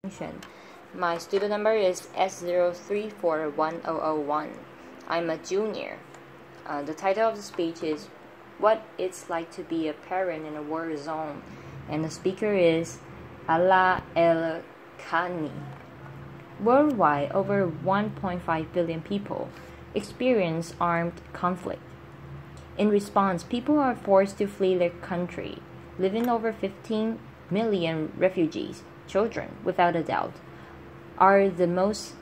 My student number is S03410001. I'm a junior. The title of the speech is What It's Like to Be a Parent in a War Zone, and the speaker is Aala El-Khani. Worldwide, over 1.5 billion people experience armed conflict. In response, people are forced to flee their country, leaving over 15 million refugees. Children, without a doubt, are the most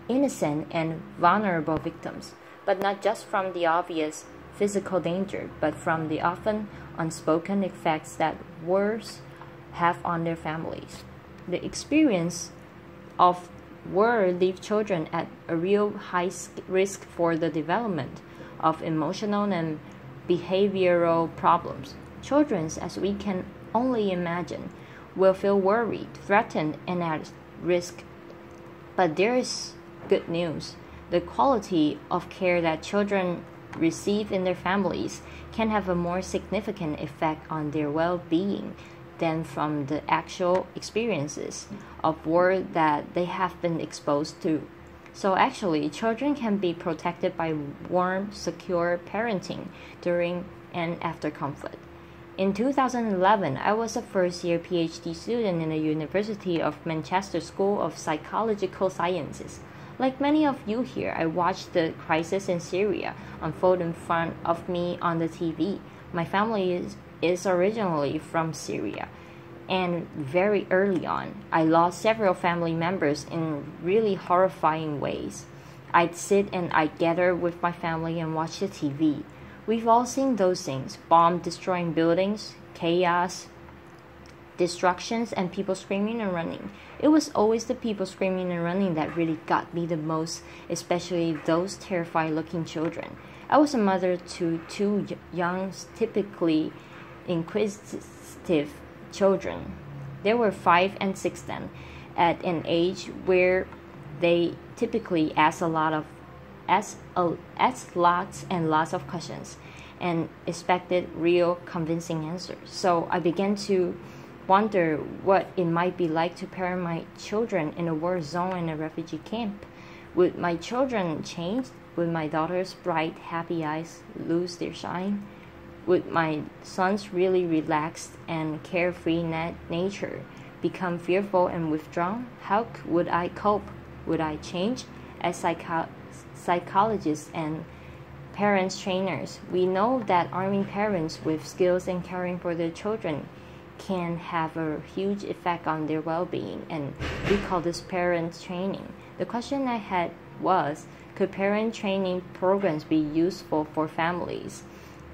innocent and vulnerable victims, but not just from the obvious physical danger, but from the often unspoken effects that wars have on their families. The experience of war leaves children at a real high risk for the development of emotional and behavioral problems. Children, as we can only imagine, will feel worried, threatened, and at risk. But there is good news. The quality of care that children receive in their families can have a more significant effect on their well-being than from the actual experiences of war that they have been exposed to. So actually, children can be protected by warm, secure parenting during and after conflict. In 2011, I was a first-year PhD student in the University of Manchester School of Psychological Sciences. Like many of you here, I watched the crisis in Syria unfold in front of me on the TV. My family is originally from Syria, and very early on, I lost several family members in really horrifying ways. I'd sit and I'd gather with my family and watch the TV. We've all seen those things: bomb destroying buildings, chaos, destructions, and people screaming and running. It was always the people screaming and running that really got me the most, especially those terrified looking children. I was a mother to two young, typically inquisitive children. They were 5 and 6 then, at an age where they typically ask lots and lots of questions and expected real convincing answers. So I began to wonder what it might be like to parent my children in a war zone and a refugee camp. Would my children change? Would my daughter's bright, happy eyes lose their shine? Would my son's really relaxed and carefree nature become fearful and withdrawn? How would I cope? Would I change? As psychologists and parents trainers, we know that arming parents with skills and caring for their children can have a huge effect on their well-being, and we call this parent training. The question I had was, could parent training programs be useful for families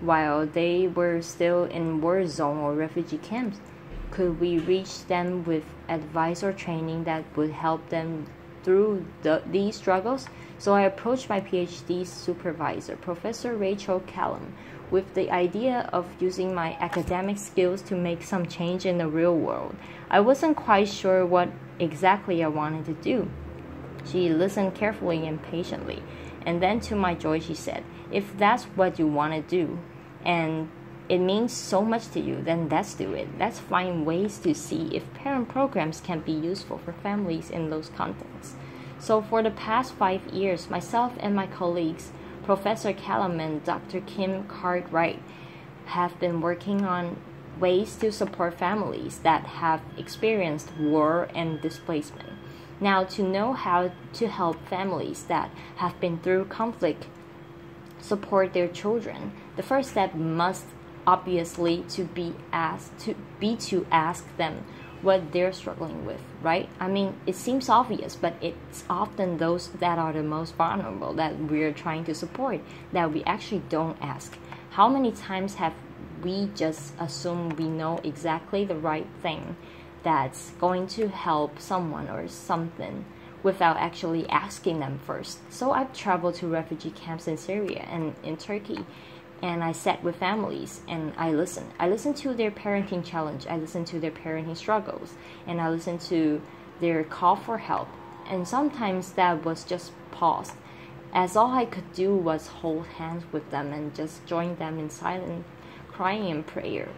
while they were still in war zone or refugee camps? Could we reach them with advice or training that would help them through these struggles? So I approached my PhD supervisor, Professor Rachel Callum, with the idea of using my academic skills to make some change in the real world. I wasn't quite sure what exactly I wanted to do. She listened carefully and patiently, and then to my joy she said, "If that's what you want to do, and it means so much to you, then let's do it. Let's find ways to see if parent programs can be useful for families in those contexts." So for the past 5 years, myself and my colleagues, Professor Callum and Dr. Kim Cartwright, have been working on ways to support families that have experienced war and displacement. Now, to know how to help families that have been through conflict support their children, the first step must obviously be to ask them what they're struggling with, right? I mean, it seems obvious, but it's often those that are the most vulnerable that we're trying to support that we actually don't ask. How many times have we just assumed we know exactly the right thing that's going to help someone or something without actually asking them first? So I've traveled to refugee camps in Syria and in Turkey, and I sat with families and I listened. I listened to their parenting challenge, I listened to their parenting struggles, and I listened to their call for help. And sometimes that was just paused, as all I could do was hold hands with them and just join them in silent crying and prayer.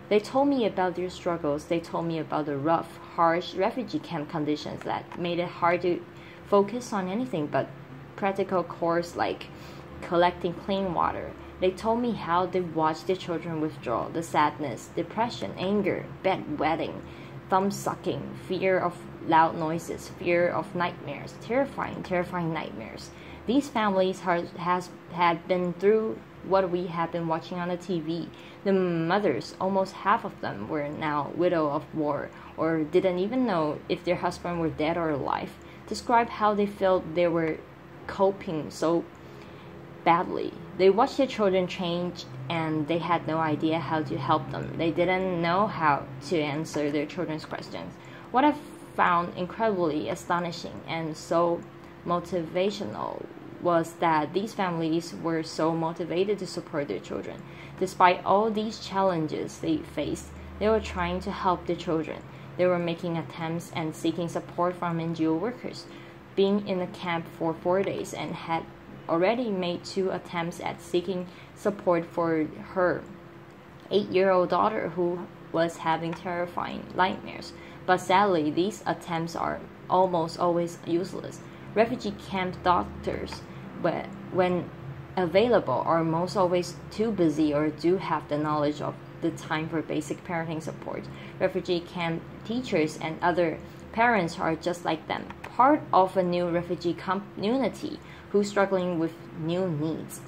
They told me about their struggles. They told me about the rough, harsh refugee camp conditions that made it hard to focus on anything but practical chores like collecting clean water. They told me how they watched their children withdraw, the sadness, depression, anger, bedwetting, thumb sucking, fear of loud noises, fear of nightmares, terrifying nightmares. These families had been through what we have been watching on the TV. The mothers, almost half of them, were now widow of war or didn't even know if their husband were dead or alive. Describe how they felt they were coping so badly. They watched their children change and they had no idea how to help them. They didn't know how to answer their children's questions. What I found incredibly astonishing and so motivational was that these families were so motivated to support their children. Despite all these challenges they faced, they were trying to help their children. They were making attempts and seeking support from NGO workers, being in the camp for 4 days, and had already made 2 attempts at seeking support for her 8-year-old daughter who was having terrifying nightmares. But sadly, these attempts are almost always useless. Refugee camp doctors, when available, are most always too busy or do have the knowledge of the time for basic parenting support. Refugee camp teachers and other parents are just like them, part of a new refugee community who's struggling with new needs.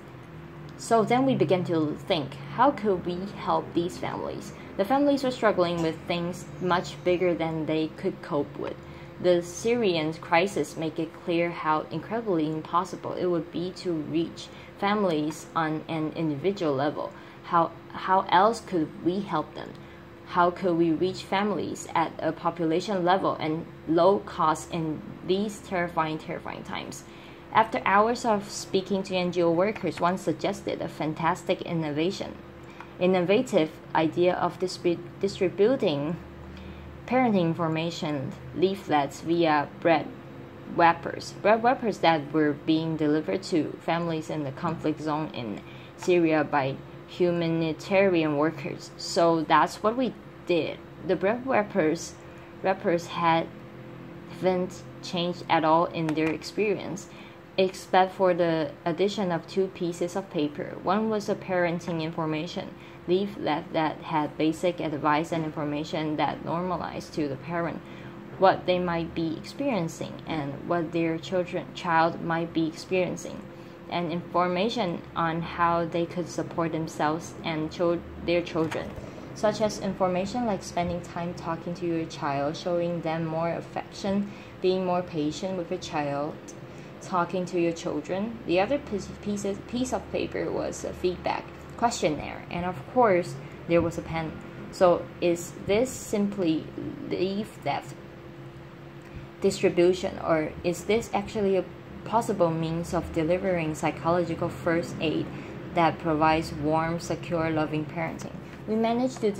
So then we begin to think, how could we help these families? The families were struggling with things much bigger than they could cope with. The Syrian crisis make it clear how incredibly impossible it would be to reach families on an individual level. How else could we help them? How could we reach families at a population level and low cost in these terrifying times? After hours of speaking to NGO workers, one suggested a fantastic innovative idea of distributing parenting information leaflets via bread wrappers that were being delivered to families in the conflict zone in Syria by humanitarian workers. So that's what we did. The bread wrappers haven't changed at all in their experience, except for the addition of 2 pieces of paper. One was a parenting information leaflet that had basic advice and information that normalized to the parent what they might be experiencing and what their child might be experiencing, and information on how they could support themselves and their children, such as information like spending time talking to your child, showing them more affection, being more patient with your child, talking to your children. The other piece of paper was a feedback questionnaire, and of course there was a pen. So is this simply leaflet distribution, or is this actually a possible means of delivering psychological first aid that provides warm, secure, loving parenting? We managed to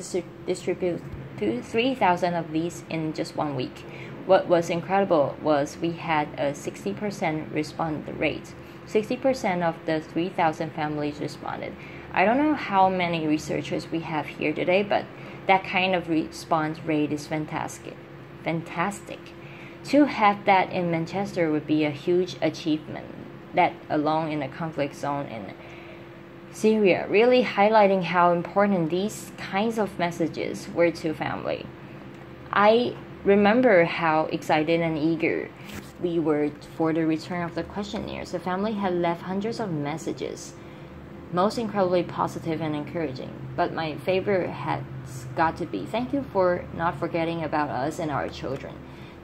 distribute 3,000 of these in just 1 week. What was incredible was we had a 60% response rate. 60% of the 3,000 families responded. I don't know how many researchers we have here today, but that kind of response rate is fantastic. To have that in Manchester would be a huge achievement, let alone in a conflict zone in Syria, really highlighting how important these kinds of messages were to family. I remember how excited and eager we were for the return of the questionnaires. The family had left hundreds of messages, most incredibly positive and encouraging. But my favorite has got to be, thank you for not forgetting about us and our children.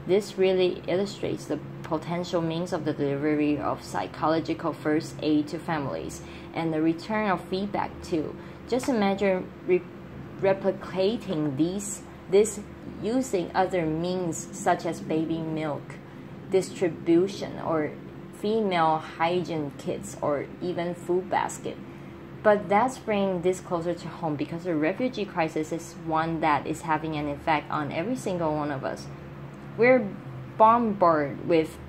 This really illustrates the potential means of the delivery of psychological first aid to families and the return of feedback too. Just imagine replicating this using other means such as baby milk distribution or female hygiene kits or even food basket. But that's bringing this closer to home because the refugee crisis is one that is having an effect on every single one of us. We're bombarded with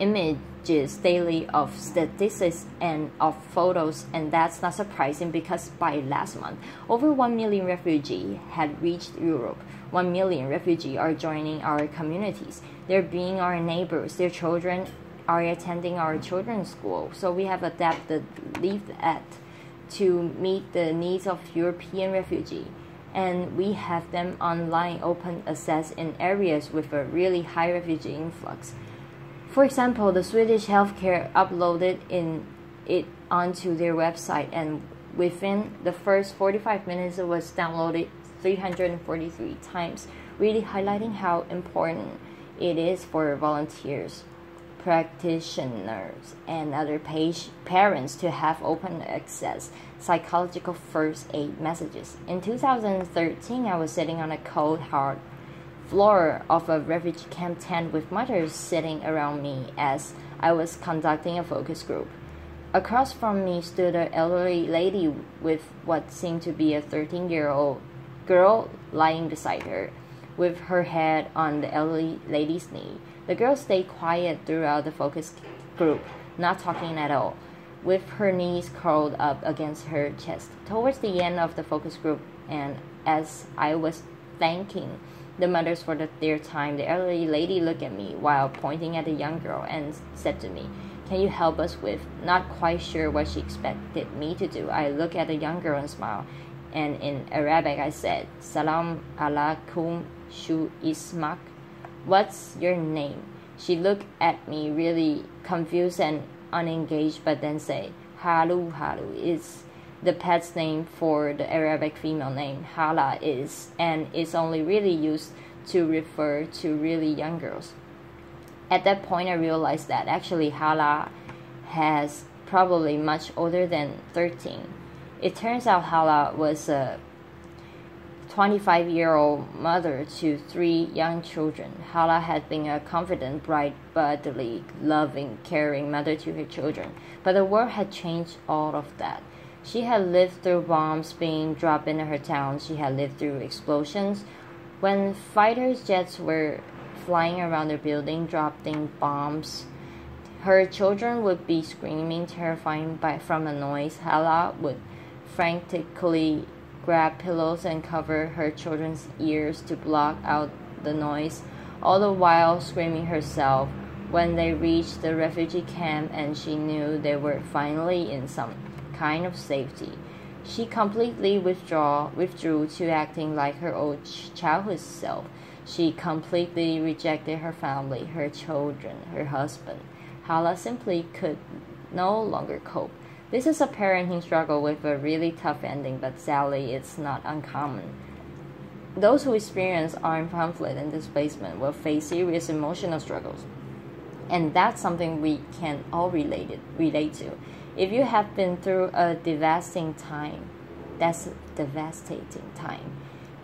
images daily of statistics and of photos, and that's not surprising because by last month, over 1 million refugees had reached Europe. 1 million refugees are joining our communities. They're being our neighbors. Their children are attending our children's school. So we have adapted LeafAd to meet the needs of European refugees. And we have them online open access in areas with a really high refugee influx. For example, the Swedish healthcare uploaded it onto their website, and within the first 45 minutes it was downloaded 343 times, really highlighting how important it is for volunteers, practitioners, and other parents to have open access psychological first aid messages. In 2013, I was sitting on a cold, hard floor of a refugee camp tent with mothers sitting around me as I was conducting a focus group. Across from me stood an elderly lady with what seemed to be a 13-year-old girl lying beside her, with her head on the elderly lady's knee. The girl stayed quiet throughout the focus group, not talking at all, with her knees curled up against her chest. Towards the end of the focus group, and as I was thanking the mothers for their time, the elderly lady looked at me while pointing at the young girl and said to me, "Can you help us with?" Not quite sure what she expected me to do, I looked at the young girl and smiled, and in Arabic I said, "Salam alaikum shu ismak?" "What's your name?" She looked at me really confused and unengaged, but then said, "Halu Halu is the pet's name for the Arabic female name. Hala is, and is only really used to refer to really young girls." At that point, I realized that actually Hala has probably much older than 13. It turns out Hala was a 25-year-old mother to 3 young children. Hala had been a confident, bright, bubbly, loving, caring mother to her children. But the world had changed all of that. She had lived through bombs being dropped into her town. She had lived through explosions. When fighter jets were flying around their building, dropping bombs, her children would be screaming, terrifying from the noise. Hala would frantically grab pillows and cover her children's ears to block out the noise, all the while screaming herself when they reached the refugee camp and she knew they were finally in some kind of safety. She completely withdrew to acting like her old childhood self. She completely rejected her family, her children, her husband. Hala simply could no longer cope. This is a parenting struggle with a really tough ending, but sadly, it's not uncommon. Those who experience armed conflict and displacement will face serious emotional struggles, and that's something we can all relate to. If you have been through a devastating time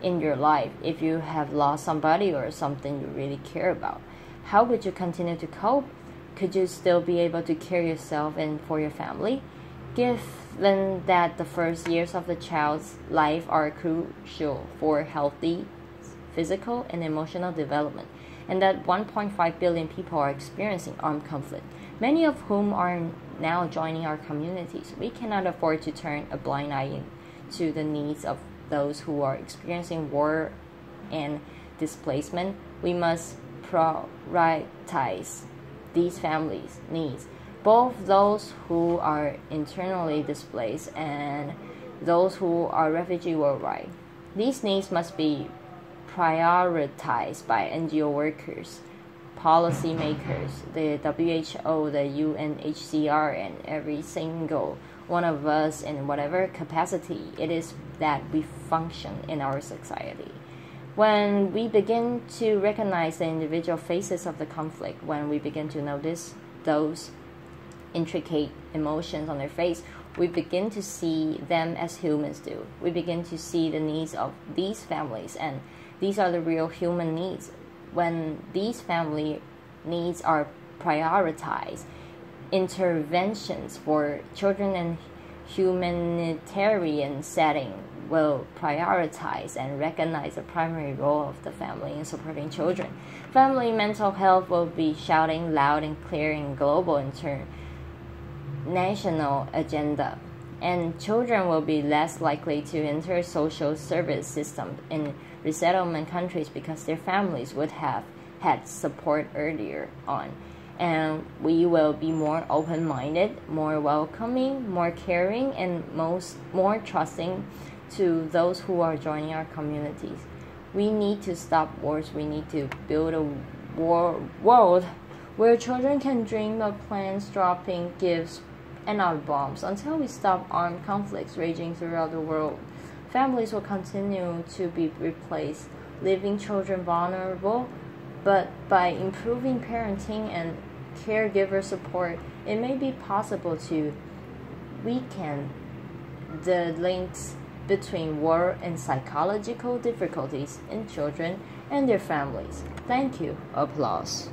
in your life, if you have lost somebody or something you really care about, how would you continue to cope? Could you still be able to care yourself and for your family? Given that the first years of the child's life are crucial for healthy physical and emotional development, and that 1.5 billion people are experiencing armed conflict, many of whom are now joining our communities, we cannot afford to turn a blind eye to the needs of those who are experiencing war and displacement. We must prioritize these families' needs, both those who are internally displaced and those who are refugees worldwide. These needs must be prioritized by NGO workers, policymakers, the WHO, the UNHCR, and every single one of us in whatever capacity it is that we function in our society. When we begin to recognize the individual phases of the conflict, when we begin to notice those intricate emotions on their face, we begin to see them as humans do. We begin to see the needs of these families, and these are the real human needs. When these family needs are prioritized, interventions for children in humanitarian setting will prioritize and recognize the primary role of the family in supporting children. Family mental health will be shouting loud and clear in global international agenda, and children will be less likely to enter social service system in resettlement countries because their families would have had support earlier on. And we will be more open-minded, more welcoming, more caring, and more trusting to those who are joining our communities. We need to stop wars. We need to build a world where children can dream of planes dropping gifts and not bombs. Until we stop armed conflicts raging throughout the world, families will continue to be replaced, leaving children vulnerable. But by improving parenting and caregiver support, it may be possible to weaken the links between war and psychological difficulties in children and their families. Thank you. Applause.